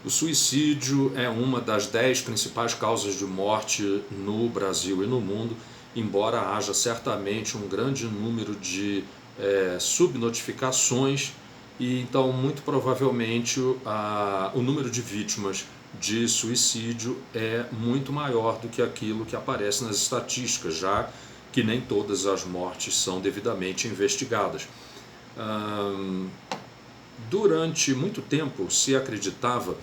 O suicídio é uma das 10 principais causas de morte no Brasil e no mundo, embora haja certamente um grande número de subnotificações e então muito provavelmente o número de vítimas de suicídio é muito maior do que aquilo que aparece nas estatísticas, já que nem todas as mortes são devidamente investigadas. Durante muito tempo se acreditava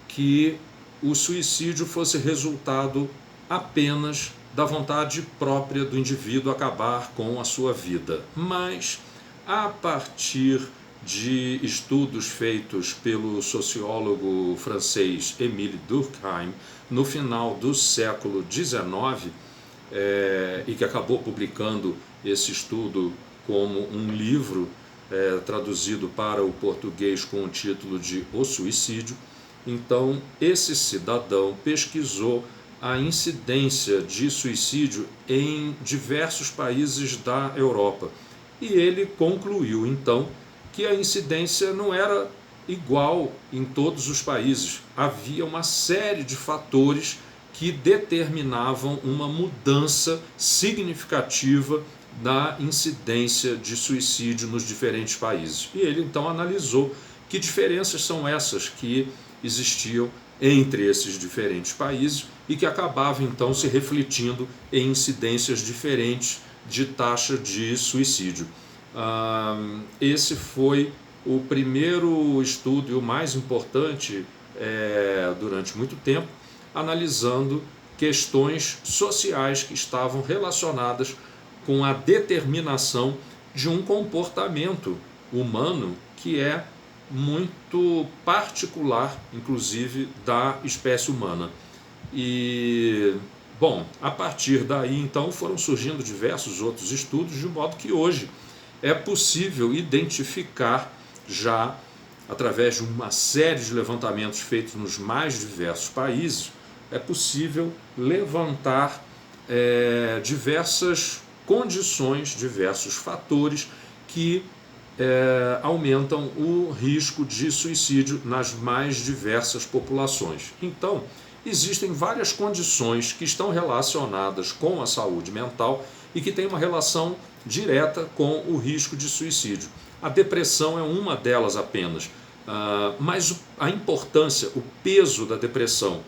que o suicídio fosse resultado apenas da vontade própria do indivíduo acabar com a sua vida. Mas, a partir de estudos feitos pelo sociólogo francês Émile Durkheim, no final do século XIX, e que acabou publicando esse estudo como um livro traduzido para o português com o título de O Suicídio. Então, esse cidadão pesquisou a incidência de suicídio em diversos países da Europa. E ele concluiu, então, que a incidência não era igual em todos os países. Havia uma série de fatores que determinavam uma mudança significativa da incidência de suicídio nos diferentes países. E ele, então, analisou que diferenças são essas que existiam entre esses diferentes países e que acabavam então se refletindo em incidências diferentes de taxa de suicídio. Esse foi o primeiro estudo e o mais importante durante muito tempo, analisando questões sociais que estavam relacionadas com a determinação de um comportamento humano que é muito particular, inclusive, da espécie humana. E, bom, a partir daí, então, foram surgindo diversos outros estudos, de modo que hoje é possível identificar já, através de uma série de levantamentos feitos nos mais diversos países, é possível levantar diversas condições, diversos fatores que aumentam o risco de suicídio nas mais diversas populações. Então, existem várias condições que estão relacionadas com a saúde mental e que têm uma relação direta com o risco de suicídio. A depressão é uma delas apenas, mas a importância, o peso da depressão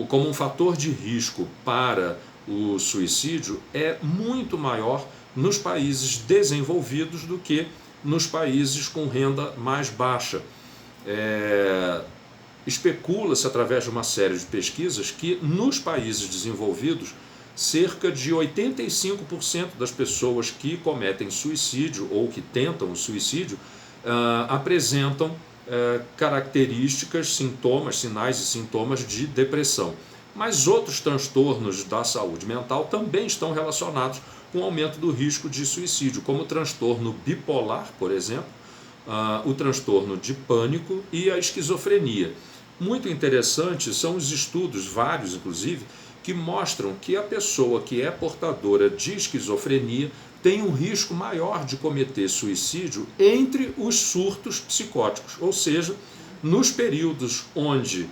como um fator de risco para o suicídio é muito maior nos países desenvolvidos do que nos países com renda mais baixa. Especula-se através de uma série de pesquisas que nos países desenvolvidos cerca de 85% das pessoas que cometem suicídio ou que tentam o suicídio apresentam características, sinais e sintomas de depressão. Mas outros transtornos da saúde mental também estão relacionados com o aumento do risco de suicídio, como o transtorno bipolar, por exemplo, o transtorno de pânico e a esquizofrenia. Muito interessantes são os estudos, vários inclusive, que mostram que a pessoa que é portadora de esquizofrenia tem um risco maior de cometer suicídio entre os surtos psicóticos, ou seja, nos períodos onde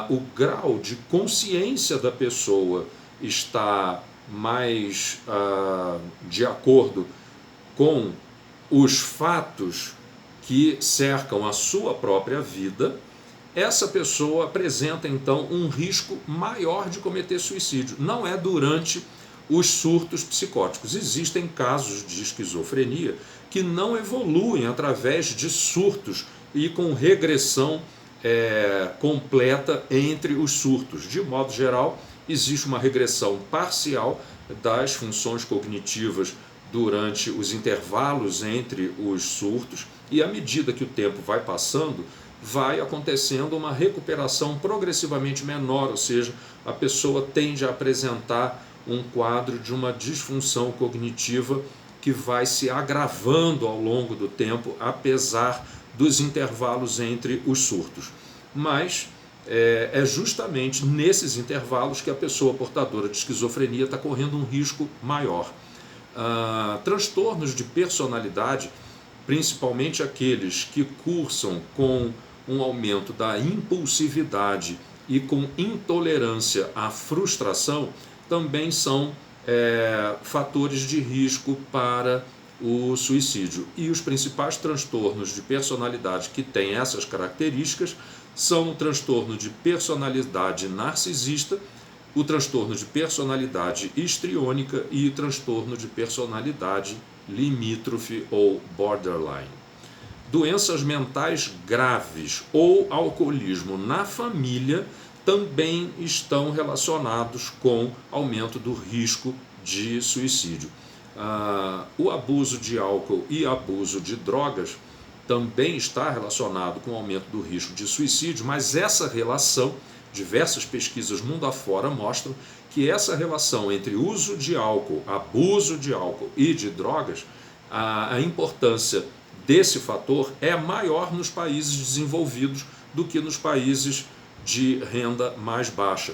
o grau de consciência da pessoa está mais de acordo com os fatos que cercam a sua própria vida, essa pessoa apresenta então um risco maior de cometer suicídio. Não é durante os surtos psicóticos. Existem casos de esquizofrenia que não evoluem através de surtos e com regressão completa entre os surtos. De modo geral, existe uma regressão parcial das funções cognitivas durante os intervalos entre os surtos e, à medida que o tempo vai passando, vai acontecendo uma recuperação progressivamente menor, ou seja, a pessoa tende a apresentar um quadro de uma disfunção cognitiva que vai se agravando ao longo do tempo, apesar dos intervalos entre os surtos. Mas é justamente nesses intervalos que a pessoa portadora de esquizofrenia está correndo um risco maior. Transtornos de personalidade, principalmente aqueles que cursam com um aumento da impulsividade e com intolerância à frustração, também são fatores de risco para o suicídio. E os principais transtornos de personalidade que têm essas características são o transtorno de personalidade narcisista, o transtorno de personalidade histriônica e o transtorno de personalidade limítrofe ou borderline. Doenças mentais graves ou alcoolismo na família também estão relacionados com aumento do risco de suicídio. O abuso de álcool e abuso de drogas também está relacionado com o aumento do risco de suicídio, mas essa relação, diversas pesquisas mundo afora mostram que essa relação entre uso de álcool, abuso de álcool e de drogas, a importância desse fator é maior nos países desenvolvidos do que nos países de renda mais baixa.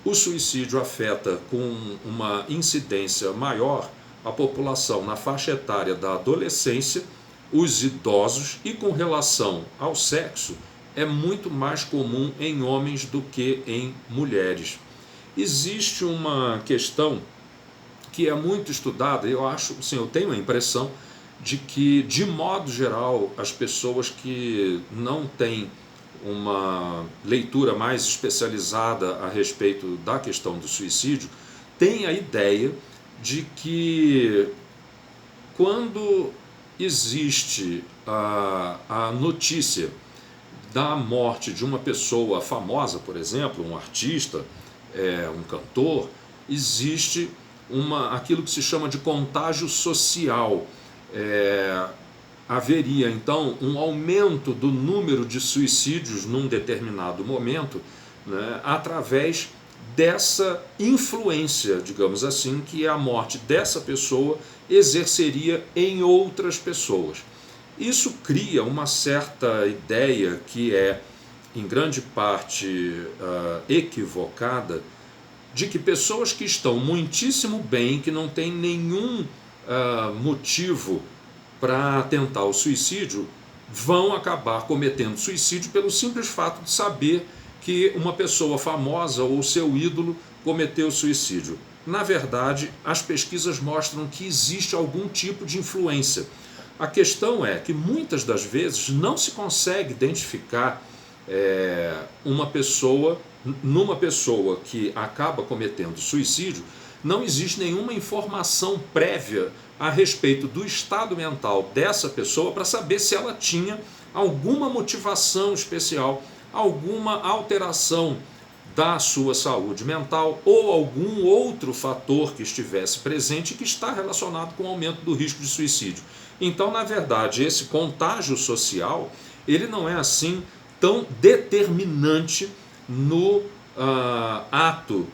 O suicídio afeta com uma incidência maior a população na faixa etária da adolescência, os idosos, e com relação ao sexo é muito mais comum em homens do que em mulheres. Existe uma questão que é muito estudada, eu acho, sim, eu tenho a impressão de que, de modo geral, as pessoas que não têm uma leitura mais especializada a respeito da questão do suicídio têm a ideia de que quando existe a notícia da morte de uma pessoa famosa, por exemplo, um artista, um cantor, existe aquilo que se chama de contágio social. Haveria então um aumento do número de suicídios num determinado momento, né, através dessa influência, digamos assim, que a morte dessa pessoa exerceria em outras pessoas. Isso cria uma certa ideia que é, em grande parte, equivocada, de que pessoas que estão muitíssimo bem, que não têm nenhum motivo para tentar o suicídio, vão acabar cometendo suicídio pelo simples fato de saber que uma pessoa famosa ou seu ídolo cometeu suicídio. Na verdade, as pesquisas mostram que existe algum tipo de influência. A questão é que muitas das vezes não se consegue identificar numa pessoa que acaba cometendo suicídio, não existe nenhuma informação prévia a respeito do estado mental dessa pessoa para saber se ela tinha alguma motivação especial, alguma alteração da sua saúde mental ou algum outro fator que estivesse presente que está relacionado com o aumento do risco de suicídio. Então, na verdade, esse contágio social, ele não é assim tão determinante no ato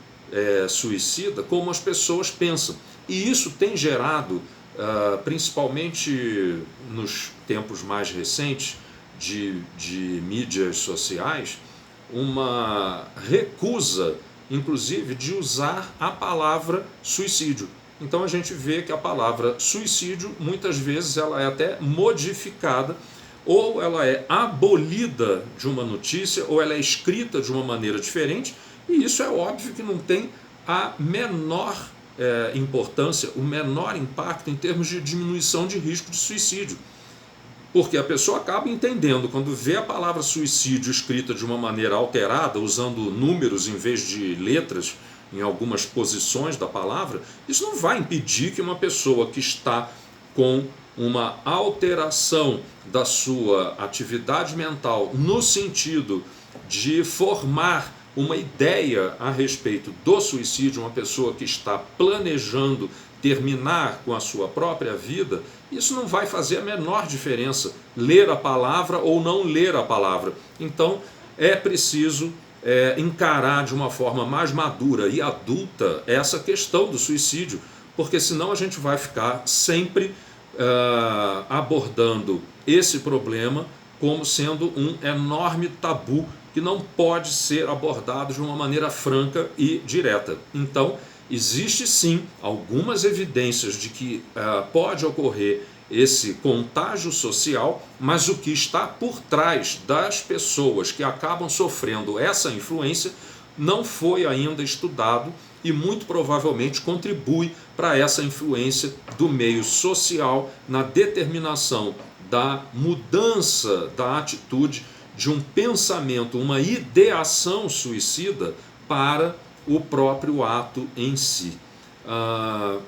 suicida como as pessoas pensam. E isso tem gerado, principalmente nos tempos mais recentes de mídias sociais, uma recusa, inclusive, de usar a palavra suicídio. Então a gente vê que a palavra suicídio, muitas vezes, ela é até modificada, ou ela é abolida de uma notícia, ou ela é escrita de uma maneira diferente, e isso é óbvio que não tem a menor importância, o menor impacto em termos de diminuição de risco de suicídio. Porque a pessoa acaba entendendo, quando vê a palavra suicídio escrita de uma maneira alterada, usando números em vez de letras em algumas posições da palavra, isso não vai impedir que uma pessoa que está com uma alteração da sua atividade mental no sentido de formar uma ideia a respeito do suicídio, uma pessoa que está planejando terminar com a sua própria vida, isso não vai fazer a menor diferença, ler a palavra ou não ler a palavra. Então é preciso encarar de uma forma mais madura e adulta essa questão do suicídio, porque senão a gente vai ficar sempre abordando esse problema como sendo um enorme tabu que não pode ser abordado de uma maneira franca e direta. Então, existe sim algumas evidências de que pode ocorrer esse contágio social, mas o que está por trás das pessoas que acabam sofrendo essa influência não foi ainda estudado e muito provavelmente contribui para essa influência do meio social na determinação da mudança da atitude de um pensamento, uma ideação suicida para o próprio ato em si.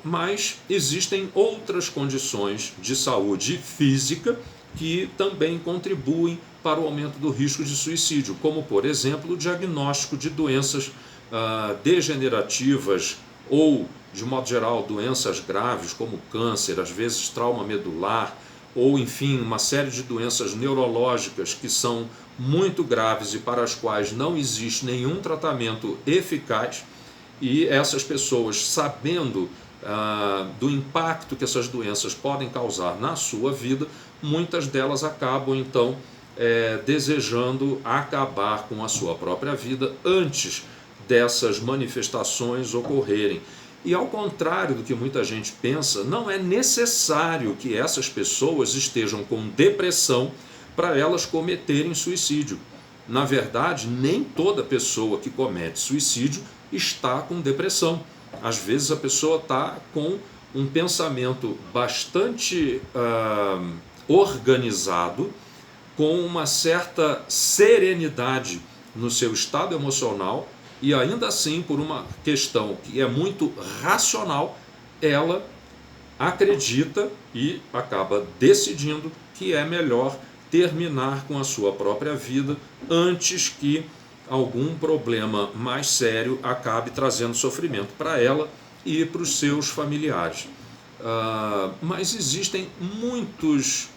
Mas existem outras condições de saúde física que também contribuem para o aumento do risco de suicídio, como, por exemplo, o diagnóstico de doenças degenerativas ou, de modo geral, doenças graves como câncer, às vezes trauma medular, ou, enfim, uma série de doenças neurológicas que são muito graves e para as quais não existe nenhum tratamento eficaz. E essas pessoas, sabendo do impacto que essas doenças podem causar na sua vida, muitas delas acabam, então, desejando acabar com a sua própria vida antes dessas manifestações ocorrerem. E ao contrário do que muita gente pensa, não é necessário que essas pessoas estejam com depressão para elas cometerem suicídio. Na verdade, nem toda pessoa que comete suicídio está com depressão. Às vezes a pessoa está com um pensamento bastante organizado, com uma certa serenidade no seu estado emocional, e ainda assim, por uma questão que é muito racional, ela acredita e acaba decidindo que é melhor terminar com a sua própria vida antes que algum problema mais sério acabe trazendo sofrimento para ela e para os seus familiares. Mas existem muitos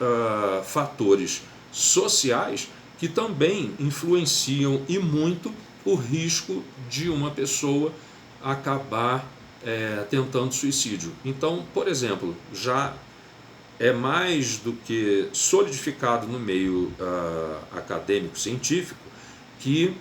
fatores sociais que também influenciam e muito o risco de uma pessoa acabar tentando suicídio. Então, por exemplo, já é mais do que solidificado no meio acadêmico científico que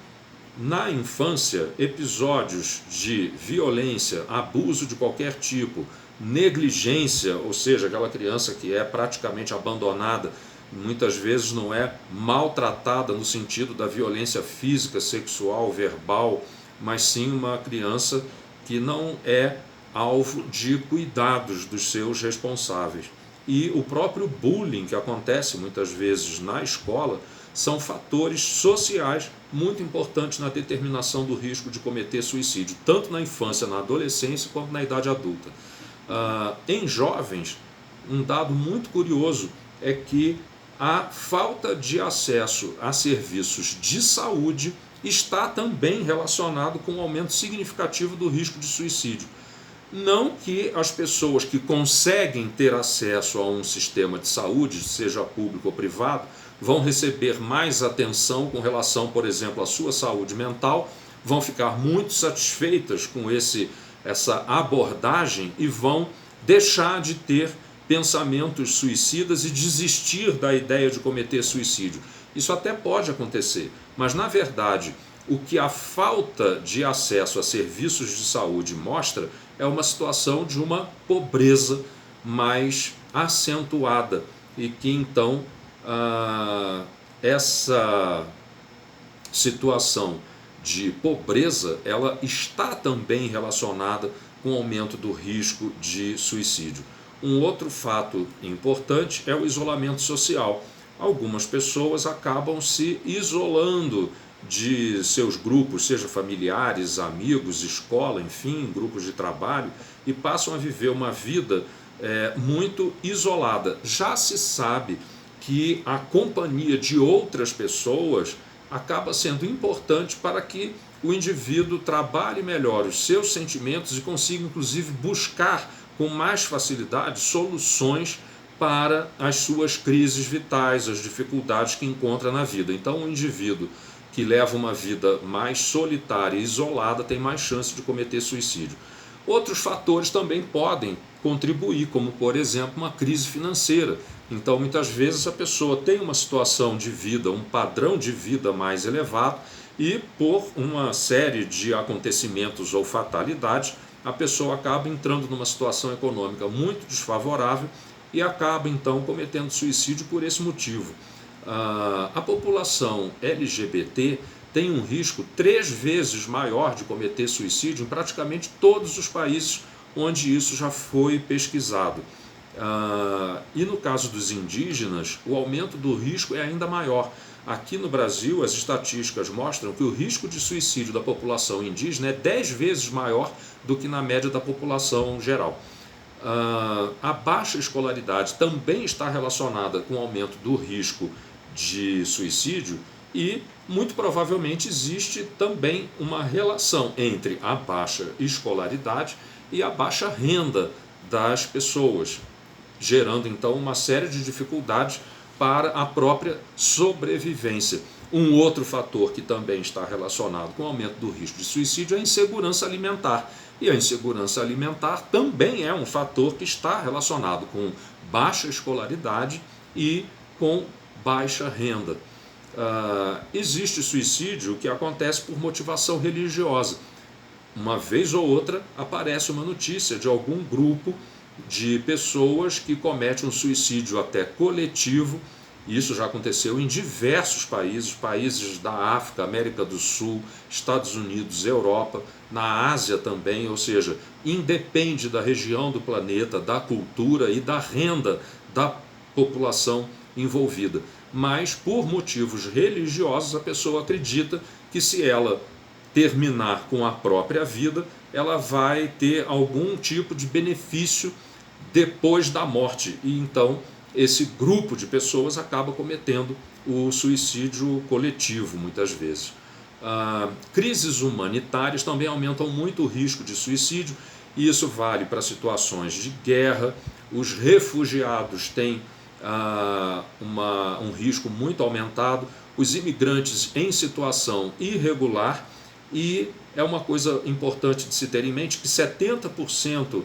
na infância episódios de violência, abuso de qualquer tipo, negligência, ou seja, aquela criança que é praticamente abandonada, muitas vezes não é maltratada no sentido da violência física, sexual, verbal, mas sim uma criança que não é alvo de cuidados dos seus responsáveis. E o próprio bullying, que acontece muitas vezes na escola, são fatores sociais muito importantes na determinação do risco de cometer suicídio, tanto na infância, na adolescência, quanto na idade adulta. Em jovens, um dado muito curioso é que a falta de acesso a serviços de saúde está também relacionado com um aumento significativo do risco de suicídio. Não que as pessoas que conseguem ter acesso a um sistema de saúde, seja público ou privado, vão receber mais atenção com relação, por exemplo, à sua saúde mental, vão ficar muito satisfeitas com essa abordagem e vão deixar de ter pensamentos suicidas e desistir da ideia de cometer suicídio. Isso até pode acontecer, mas na verdade o que a falta de acesso a serviços de saúde mostra é uma situação de uma pobreza mais acentuada e que então essa situação de pobreza ela está também relacionada com o aumento do risco de suicídio. Um outro fato importante é o isolamento social. Algumas pessoas acabam se isolando de seus grupos, seja familiares, amigos, escola, enfim, grupos de trabalho, e passam a viver uma vida muito isolada. Já se sabe que a companhia de outras pessoas acaba sendo importante para que o indivíduo trabalhe melhor os seus sentimentos e consiga, inclusive, buscar com mais facilidade soluções para as suas crises vitais, as dificuldades que encontra na vida. Então, o indivíduo que leva uma vida mais solitária e isolada tem mais chance de cometer suicídio. Outros fatores também podem contribuir, como, por exemplo, uma crise financeira. Então, muitas vezes a pessoa tem uma situação de vida, um padrão de vida mais elevado e, por uma série de acontecimentos ou fatalidades, a pessoa acaba entrando numa situação econômica muito desfavorável e acaba então cometendo suicídio por esse motivo. A população LGBT tem um risco 3 vezes maior de cometer suicídio em praticamente todos os países onde isso já foi pesquisado. E no caso dos indígenas, o aumento do risco é ainda maior. Aqui no Brasil, as estatísticas mostram que o risco de suicídio da população indígena é 10 vezes maior do que na média da população geral. A baixa escolaridade também está relacionada com o aumento do risco de suicídio e, muito provavelmente, existe também uma relação entre a baixa escolaridade e a baixa renda das pessoas, gerando então uma série de dificuldades para a própria sobrevivência. Um outro fator que também está relacionado com o aumento do risco de suicídio é a insegurança alimentar. E a insegurança alimentar também é um fator que está relacionado com baixa escolaridade e com baixa renda. Existe suicídio que acontece por motivação religiosa. Uma vez ou outra aparece uma notícia de algum grupo de pessoas que cometem um suicídio até coletivo. Isso já aconteceu em diversos países, países da África, América do Sul, Estados Unidos, Europa, na Ásia também, ou seja, independe da região do planeta, da cultura e da renda da população envolvida. Mas, por motivos religiosos, a pessoa acredita que se ela terminar com a própria vida, ela vai ter algum tipo de benefício depois da morte. E então esse grupo de pessoas acaba cometendo o suicídio coletivo, muitas vezes. Crises humanitárias também aumentam muito o risco de suicídio, e isso vale para situações de guerra. Os refugiados têm um risco muito aumentado, os imigrantes em situação irregular, e é uma coisa importante de se ter em mente que 70%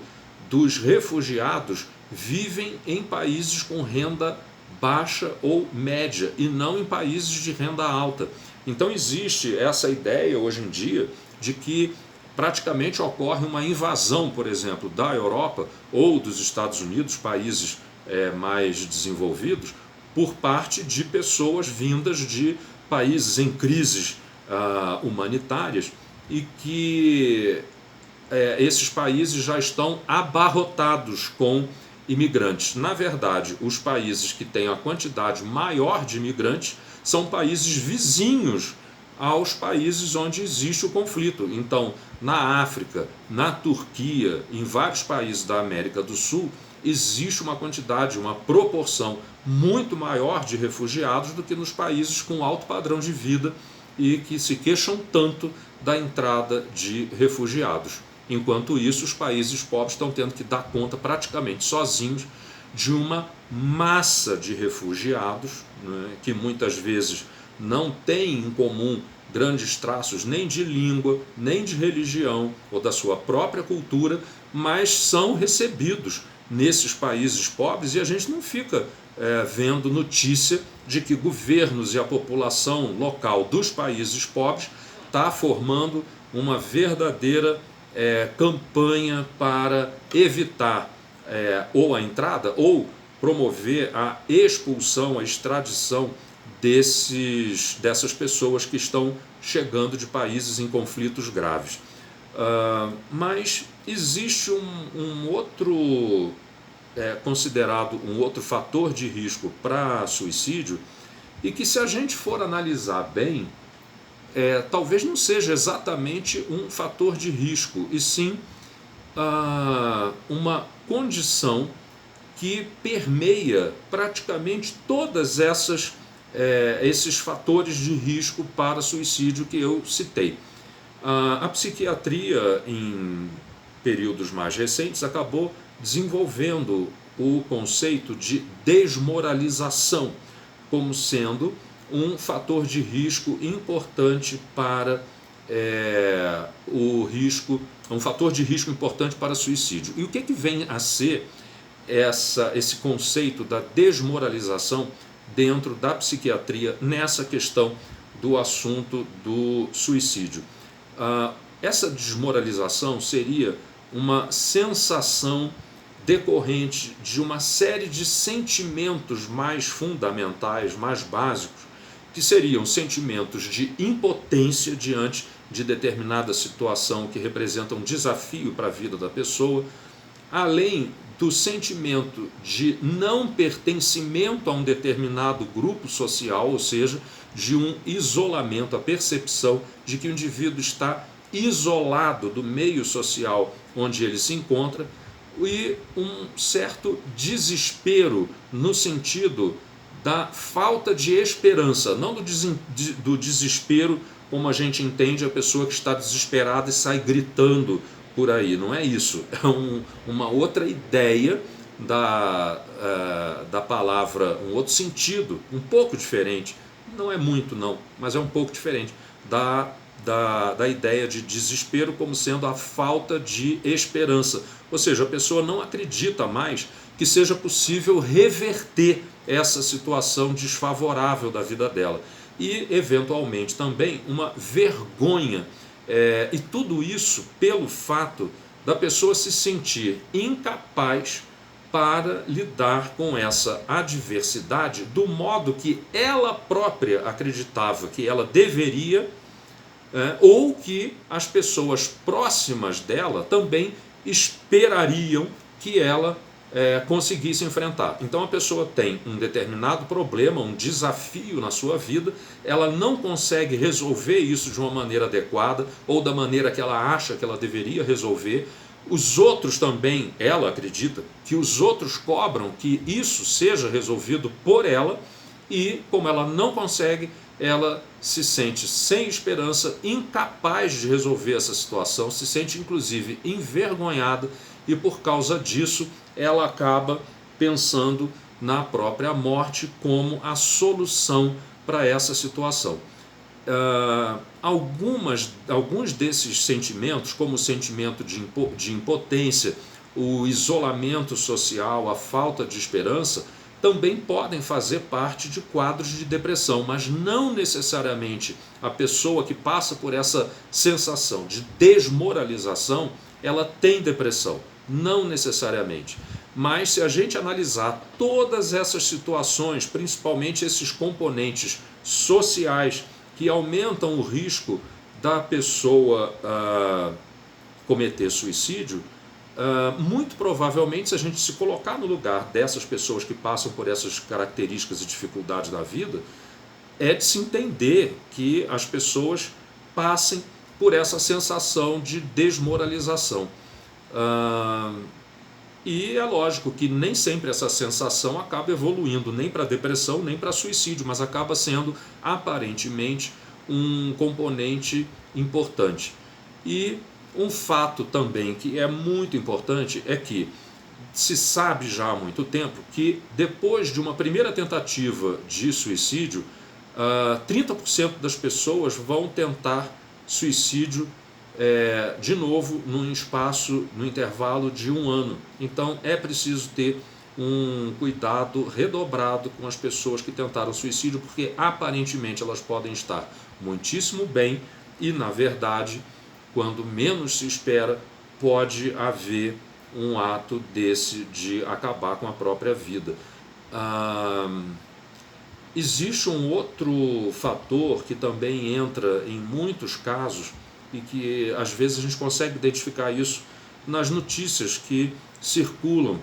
dos refugiados vivem em países com renda baixa ou média e não em países de renda alta. Então existe essa ideia hoje em dia de que praticamente ocorre uma invasão, por exemplo, da Europa ou dos Estados Unidos, países mais desenvolvidos, por parte de pessoas vindas de países em crises humanitárias, e que esses países já estão abarrotados com imigrantes. Na verdade, os países que têm a quantidade maior de imigrantes são países vizinhos aos países onde existe o conflito. Então, na África, na Turquia, em vários países da América do Sul, existe uma quantidade, uma proporção muito maior de refugiados do que nos países com alto padrão de vida e que se queixam tanto da entrada de refugiados. Enquanto isso, os países pobres estão tendo que dar conta praticamente sozinhos de uma massa de refugiados, né, que muitas vezes não têm em comum grandes traços nem de língua, nem de religião ou da sua própria cultura, mas são recebidos nesses países pobres, e a gente não fica vendo notícia de que governos e a população local dos países pobres está formando uma verdadeira campanha para evitar ou a entrada ou promover a expulsão, a extradição dessas pessoas que estão chegando de países em conflitos graves. Mas existe um outro considerado um outro fator de risco para suicídio, e que, se a gente for analisar bem, talvez não seja exatamente um fator de risco, e sim uma condição que permeia praticamente todas esses fatores de risco para suicídio que eu citei. A psiquiatria, em períodos mais recentes, acabou desenvolvendo o conceito de desmoralização como sendo um fator de risco importante para um fator de risco importante para suicídio. E o que vem a ser esse conceito da desmoralização dentro da psiquiatria nessa questão do assunto do suicídio? Essa desmoralização seria uma sensação decorrente de uma série de sentimentos mais fundamentais, mais básicos, que seriam sentimentos de impotência diante de determinada situação que representa um desafio para a vida da pessoa, além do sentimento de não pertencimento a um determinado grupo social, ou seja, de um isolamento, a percepção de que o indivíduo está isolado do meio social onde ele se encontra, e um certo desespero no sentido da falta de esperança, não do desespero como a gente entende a pessoa que está desesperada e sai gritando por aí, não é isso, é uma outra ideia da palavra, um outro sentido, um pouco diferente, não é muito não, mas é um pouco diferente da ideia de desespero como sendo a falta de esperança, ou seja, a pessoa não acredita mais que seja possível reverter essa situação desfavorável da vida dela, e eventualmente também uma vergonha, e tudo isso pelo fato da pessoa se sentir incapaz para lidar com essa adversidade do modo que ela própria acreditava que ela deveria, ou que as pessoas próximas dela também esperariam que ela conseguisse enfrentar. Então a pessoa tem um determinado problema, um desafio na sua vida, ela não consegue resolver isso de uma maneira adequada ou da maneira que ela acha que ela deveria resolver. Os outros também, ela acredita que os outros cobram que isso seja resolvido por ela, e como ela não consegue, ela se sente sem esperança, incapaz de resolver essa situação, se sente inclusive envergonhada, e por causa disso ela acaba pensando na própria morte como a solução para essa situação. Alguns desses sentimentos, como o sentimento de impotência, o isolamento social, a falta de esperança, também podem fazer parte de quadros de depressão, mas não necessariamente a pessoa que passa por essa sensação de desmoralização, ela tem depressão, não necessariamente. Mas se a gente analisar todas essas situações, principalmente esses componentes sociais que aumentam o risco da pessoa cometer suicídio, muito provavelmente, se a gente se colocar no lugar dessas pessoas que passam por essas características e dificuldades da vida, é de se entender que as pessoas passem por essa sensação de desmoralização. E é lógico que nem sempre essa sensação acaba evoluindo nem para depressão nem para suicídio, mas acaba sendo aparentemente um componente importante. E um fato também que é muito importante é que se sabe já há muito tempo que depois de uma primeira tentativa de suicídio, 30% das pessoas vão tentar suicídio de novo no intervalo de 1 ano. Então é preciso ter um cuidado redobrado com as pessoas que tentaram suicídio, porque aparentemente elas podem estar muitíssimo bem e, na verdade, quando menos se espera, pode haver um ato desse de acabar com a própria vida. Existe um outro fator que também entra em muitos casos e que às vezes a gente consegue identificar isso nas notícias que circulam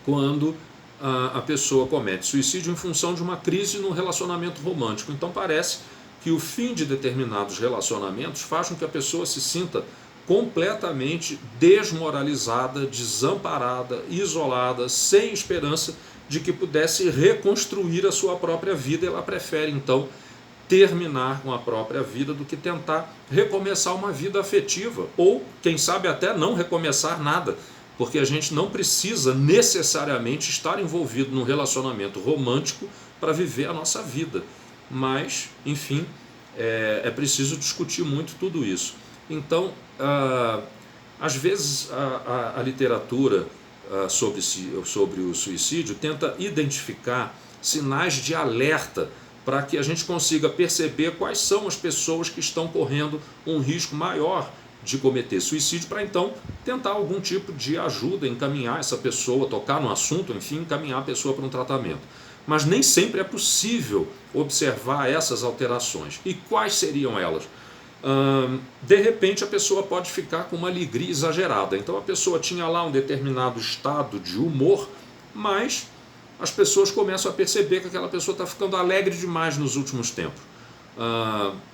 quando a pessoa comete suicídio em função de uma crise no relacionamento romântico. Então parece que o fim de determinados relacionamentos faz com que a pessoa se sinta completamente desmoralizada, desamparada, isolada, sem esperança de que pudesse reconstruir a sua própria vida. Ela prefere então terminar com a própria vida do que tentar recomeçar uma vida afetiva, ou quem sabe até não recomeçar nada, porque a gente não precisa necessariamente estar envolvido num relacionamento romântico para viver a nossa vida. Mas, enfim, é preciso discutir muito tudo isso. Então, às vezes a literatura sobre o suicídio tenta identificar sinais de alerta para que a gente consiga perceber quais são as pessoas que estão correndo um risco maior de cometer suicídio para então tentar algum tipo de ajuda, encaminhar essa pessoa, tocar no assunto, enfim, encaminhar a pessoa para um tratamento. Mas nem sempre é possível observar essas alterações. E quais seriam elas? De repente a pessoa pode ficar com uma alegria exagerada. Então a pessoa tinha lá um determinado estado de humor, mas as pessoas começam a perceber que aquela pessoa está ficando alegre demais nos últimos tempos.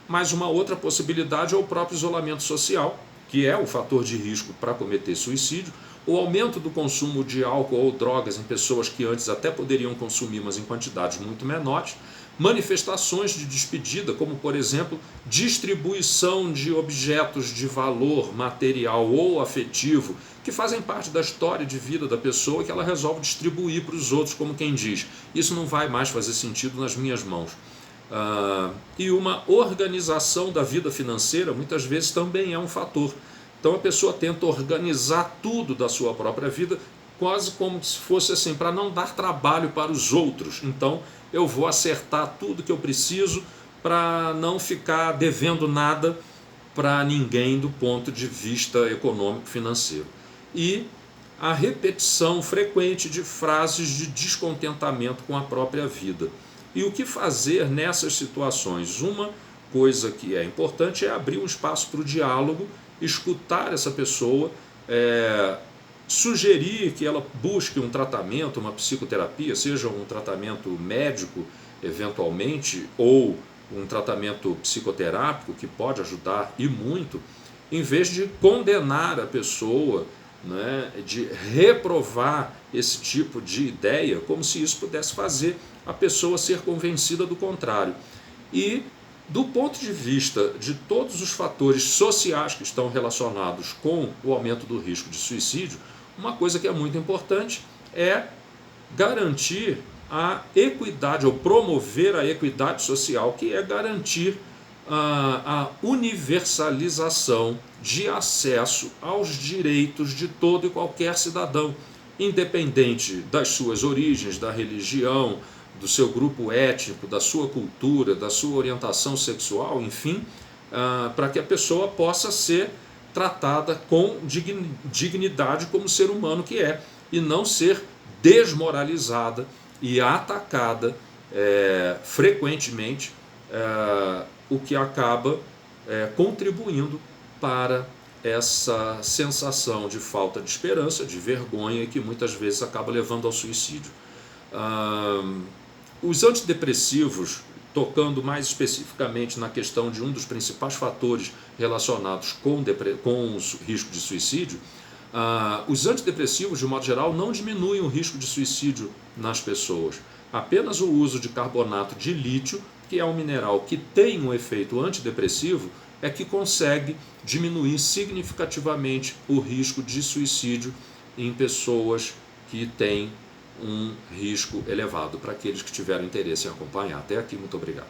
Mas uma outra possibilidade é o próprio isolamento social, que é o fator de risco para cometer suicídio, o aumento do consumo de álcool ou drogas em pessoas que antes até poderiam consumir, mas em quantidades muito menores, manifestações de despedida, como por exemplo, distribuição de objetos de valor material ou afetivo, que fazem parte da história de vida da pessoa que ela resolve distribuir para os outros, como quem diz, isso não vai mais fazer sentido nas minhas mãos. E uma organização da vida financeira muitas vezes também é um fator. Então a pessoa tenta organizar tudo da sua própria vida, quase como se fosse assim, para não dar trabalho para os outros. Então eu vou acertar tudo que eu preciso para não ficar devendo nada para ninguém do ponto de vista econômico financeiro. E a repetição frequente de frases de descontentamento com a própria vida. E o que fazer nessas situações? Uma coisa que é importante é abrir um espaço para o diálogo, escutar essa pessoa, sugerir que ela busque um tratamento, uma psicoterapia, seja um tratamento médico, eventualmente, ou um tratamento psicoterápico, que pode ajudar e muito, em vez de condenar a pessoa, né, de reprovar esse tipo de ideia, como se isso pudesse fazer a pessoa ser convencida do contrário. E do ponto de vista de todos os fatores sociais que estão relacionados com o aumento do risco de suicídio, uma coisa que é muito importante é garantir a equidade, ou promover a equidade social, que é garantir a universalização de acesso aos direitos de todo e qualquer cidadão, independente das suas origens, da religião, do seu grupo étnico, da sua cultura, da sua orientação sexual, enfim, para que a pessoa possa ser tratada com dignidade como ser humano que é, e não ser desmoralizada e atacada frequentemente, o que acaba contribuindo para essa sensação de falta de esperança, de vergonha, que muitas vezes acaba levando ao suicídio. Os antidepressivos, tocando mais especificamente na questão de um dos principais fatores relacionados com o risco de suicídio, os antidepressivos, de modo geral, não diminuem o risco de suicídio nas pessoas. Apenas o uso de carbonato de lítio, que é um mineral que tem um efeito antidepressivo, é que consegue diminuir significativamente o risco de suicídio em pessoas que têm um risco elevado. Para aqueles que tiveram interesse em acompanhar. Até aqui, muito obrigado.